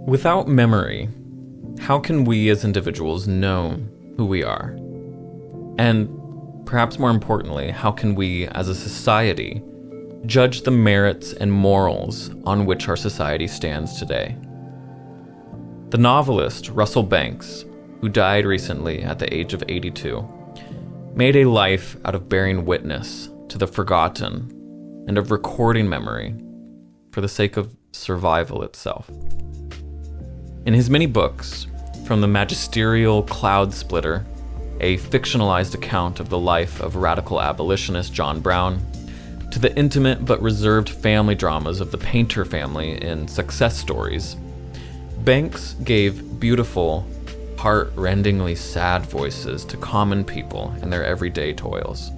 Without memory, how can we as individuals know who we are? And perhaps more importantly, how can we as a society judge the merits and morals on which our society stands today? The novelist Russell Banks, who died recently at the age of 82, made a life out of bearing witness to the forgotten and of recording memory for the sake of survival itself. In his many books, from the magisterial Cloudsplitter, a fictionalized account of the life of radical abolitionist John Brown, to the intimate but reserved family dramas of the Painter family in Success Stories, Banks gave beautiful, heart-rendingly sad voices to common people in their everyday toils.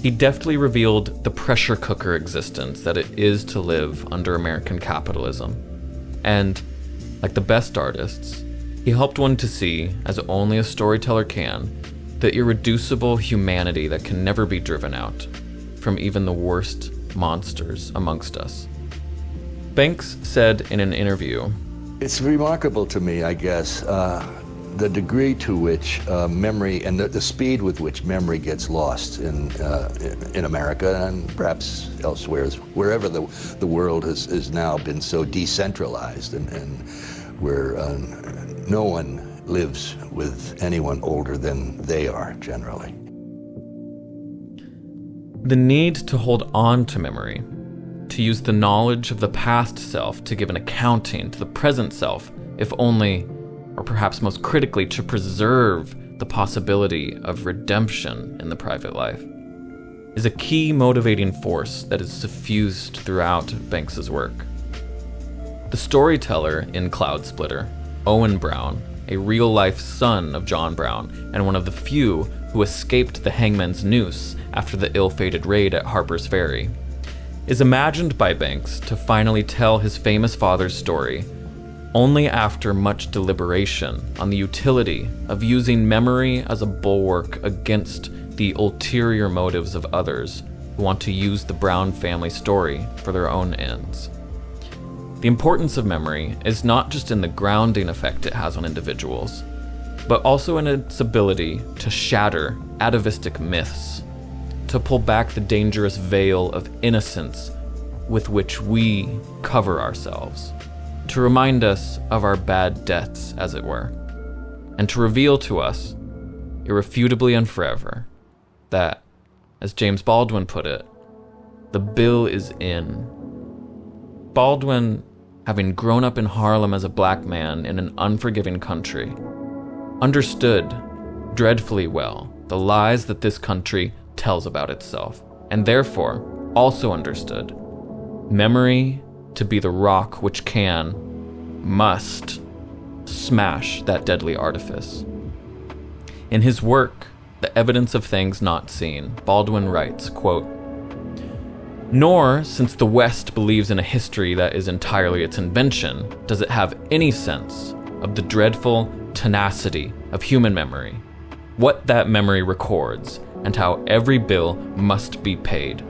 He deftly revealed the pressure cooker existence that it is to live under American capitalism, and, like the best artists, he helped one to see, as only a storyteller can, the irreducible humanity that can never be driven out from even the worst monsters amongst us. Banks said in an interview, "It's remarkable to me, I guess, the degree to which memory and the speed with which memory gets lost in America and perhaps elsewhere, wherever the world has now been so decentralized and where no one lives with anyone older than they are generally." The need to hold on to memory, to use the knowledge of the past self to give an accounting to the present self, if only, or perhaps most critically, to preserve the possibility of redemption in the private life, is a key motivating force that is suffused throughout Banks's work. The storyteller in Cloudsplitter, Owen Brown, a real-life son of John Brown and one of the few who escaped the hangman's noose after the ill-fated raid at Harper's Ferry, is imagined by Banks to finally tell his famous father's story only after much deliberation on the utility of using memory as a bulwark against the ulterior motives of others who want to use the Brown family story for their own ends. The importance of memory is not just in the grounding effect it has on individuals, but also in its ability to shatter atavistic myths, to pull back the dangerous veil of innocence with which we cover ourselves, to remind us of our bad debts, as it were, and to reveal to us, irrefutably and forever, that, as James Baldwin put it, the bill is in. Baldwin, having grown up in Harlem as a black man in an unforgiving country, understood dreadfully well the lies that this country tells about itself, and therefore also understood memory to be the rock which must smash that deadly artifice. In his work, The Evidence of Things Not Seen, Baldwin writes, quote, "Nor, since the West believes in a history that is entirely its invention, does it have any sense of the dreadful tenacity of human memory, what that memory records, and how every bill must be paid.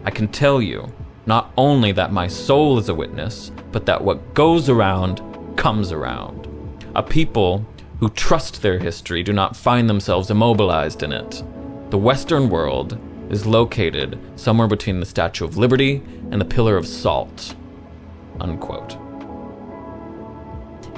I can tell you, not only that my soul is a witness, but that what goes around comes around. A people who trust their history do not find themselves immobilized in it. The Western world is located somewhere between the Statue of Liberty and the Pillar of Salt." Unquote.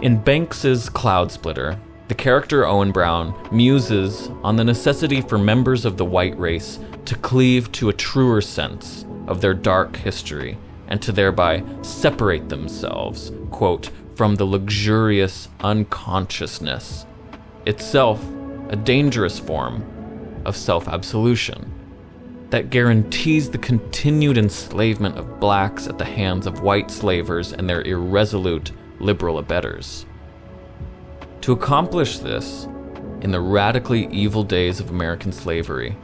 In Banks's Cloudsplitter, the character Owen Brown muses on the necessity for members of the white race to cleave to a truer sense of their dark history and to thereby separate themselves, quote, "from the luxurious unconsciousness," itself a dangerous form of self-absolution that guarantees the continued enslavement of blacks at the hands of white slavers and their irresolute liberal abettors. To accomplish this, in the radically evil days of American slavery,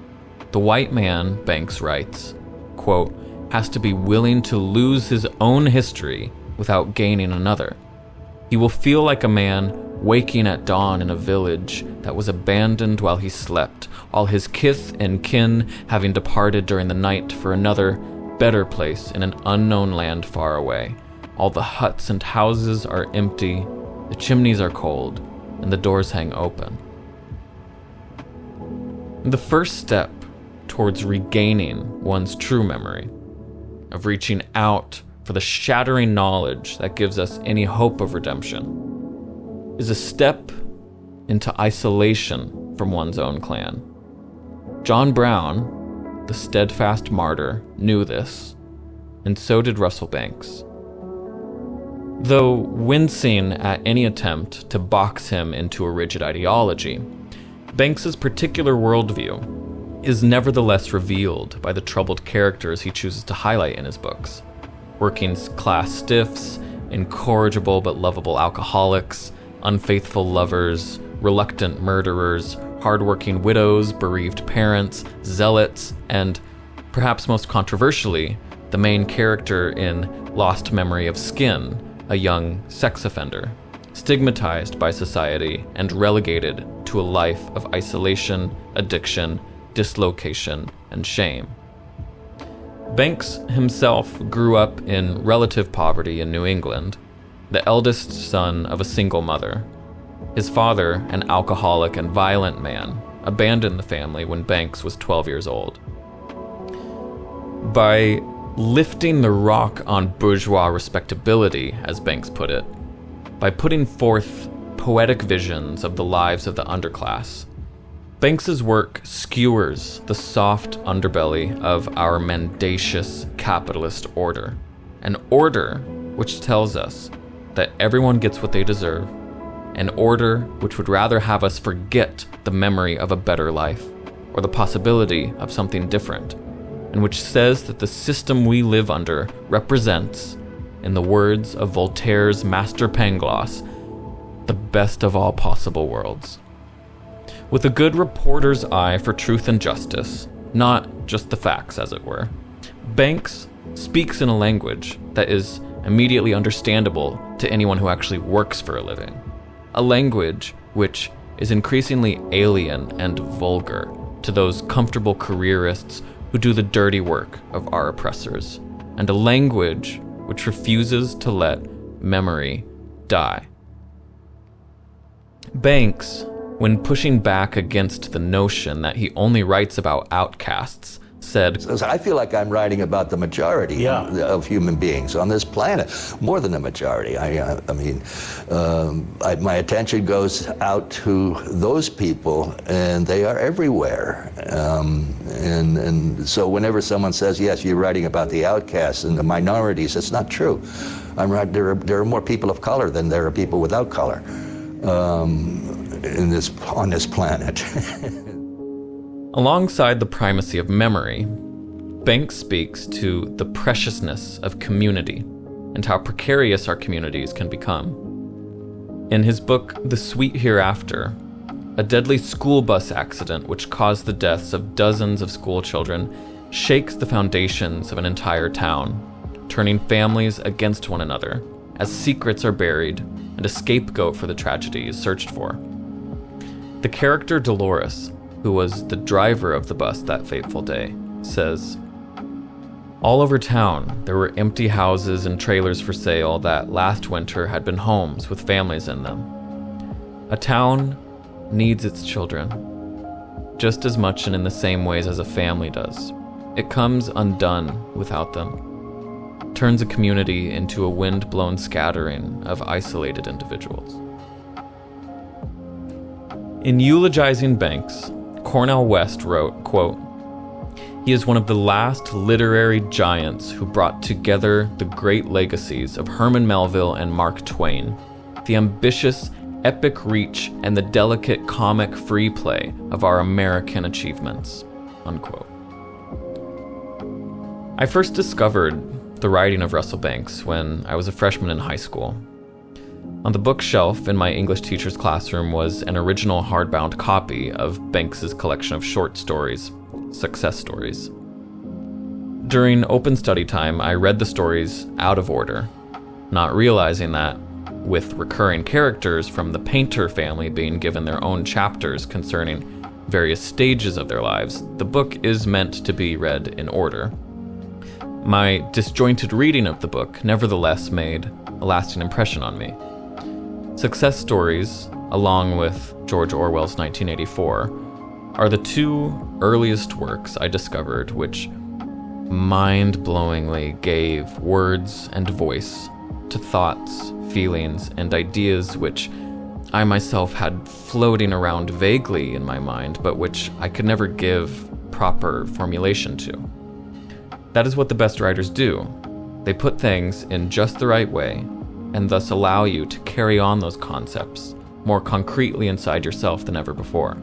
the white man, Banks writes, quote, "has to be willing to lose his own history without gaining another. He will feel like a man waking at dawn in a village that was abandoned while he slept, all his kith and kin having departed during the night for another, better place in an unknown land far away, All the huts and houses are empty, the chimneys are cold, and the doors hang open. The first step towards regaining one's true memory, of reaching out for the shattering knowledge that gives us any hope of redemption, is a step into isolation from one's own clan. John Brown, the steadfast martyr, knew this, and so did Russell Banks. Though wincing at any attempt to box him into a rigid ideology, Banks's particular worldview is nevertheless revealed by the troubled characters he chooses to highlight in his books. Working class stiffs, incorrigible but lovable alcoholics, unfaithful lovers, reluctant murderers, hardworking widows, bereaved parents, zealots, and, perhaps most controversially, the main character in Lost Memory of Skin, a young sex offender, stigmatized by society and relegated to a life of isolation, addiction, dislocation, and shame. Banks himself grew up in relative poverty in New England, the eldest son of a single mother. His father, an alcoholic and violent man, abandoned the family when Banks was 12 years old. By lifting the rock on bourgeois respectability, as Banks put it, by putting forth poetic visions of the lives of the underclass, Banks's work skewers the soft underbelly of our mendacious capitalist order, an order which tells us that everyone gets what they deserve, an order which would rather have us forget the memory of a better life or the possibility of something different, and which says that the system we live under represents, in the words of Voltaire's Master Pangloss, the best of all possible worlds. With a good reporter's eye for truth and justice, not just the facts, as it were, Banks speaks in a language that is immediately understandable to anyone who actually works for a living. A language which is increasingly alien and vulgar to those comfortable careerists who do the dirty work of our oppressors, and a language which refuses to let memory die. Banks, when pushing back against the notion that he only writes about outcasts, said, I feel like I'm writing about the majority of human beings on this planet, more than the majority. My attention goes out to those people, and they are everywhere. And so whenever someone says, yes, you're writing about the outcasts and the minorities, it's not true. There are more people of color than there are people without color on this planet. Alongside the primacy of memory, Banks speaks to the preciousness of community and how precarious our communities can become. In his book, The Sweet Hereafter, a deadly school bus accident which caused the deaths of dozens of school children shakes the foundations of an entire town, turning families against one another as secrets are buried and a scapegoat for the tragedy is searched for. The character Dolores, who was the driver of the bus that fateful day, says, all over town, there were empty houses and trailers for sale that last winter had been homes with families in them. A town needs its children, just as much and in the same ways as a family does. It comes undone without them, turns a community into a wind-blown scattering of isolated individuals. In eulogizing Banks, Cornel West wrote, quote, he is one of the last literary giants who brought together the great legacies of Herman Melville and Mark Twain, the ambitious, epic reach and the delicate comic free play of our American achievements, unquote. I first discovered the writing of Russell Banks when I was a freshman in high school. On the bookshelf in my English teacher's classroom was an original hardbound copy of Banks's collection of short stories, Success Stories. During open study time, I read the stories out of order, not realizing that, with recurring characters from the Painter family being given their own chapters concerning various stages of their lives, the book is meant to be read in order. My disjointed reading of the book nevertheless made a lasting impression on me. Success stories, along with George Orwell's 1984, are the two earliest works I discovered which mind-blowingly gave words and voice to thoughts, feelings, and ideas which I myself had floating around vaguely in my mind, but which I could never give proper formulation to. That is what the best writers do. They put things in just the right way, and thus allow you to carry on those concepts more concretely inside yourself than ever before.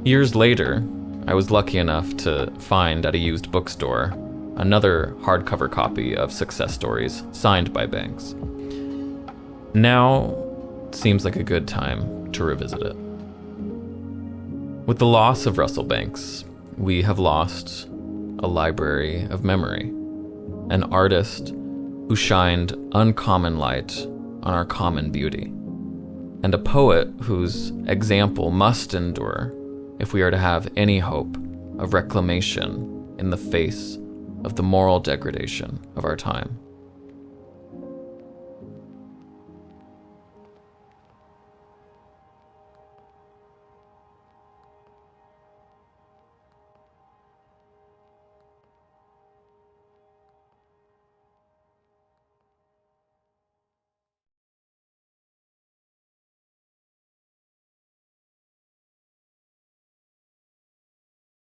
Years later, I was lucky enough to find at a used bookstore another hardcover copy of Success Stories signed by Banks. Now seems like a good time to revisit it. With the loss of Russell Banks, we have lost a library of memory, an artist who shined uncommon light on our common beauty, and a poet whose example must endure if we are to have any hope of reclamation in the face of the moral degradation of our time.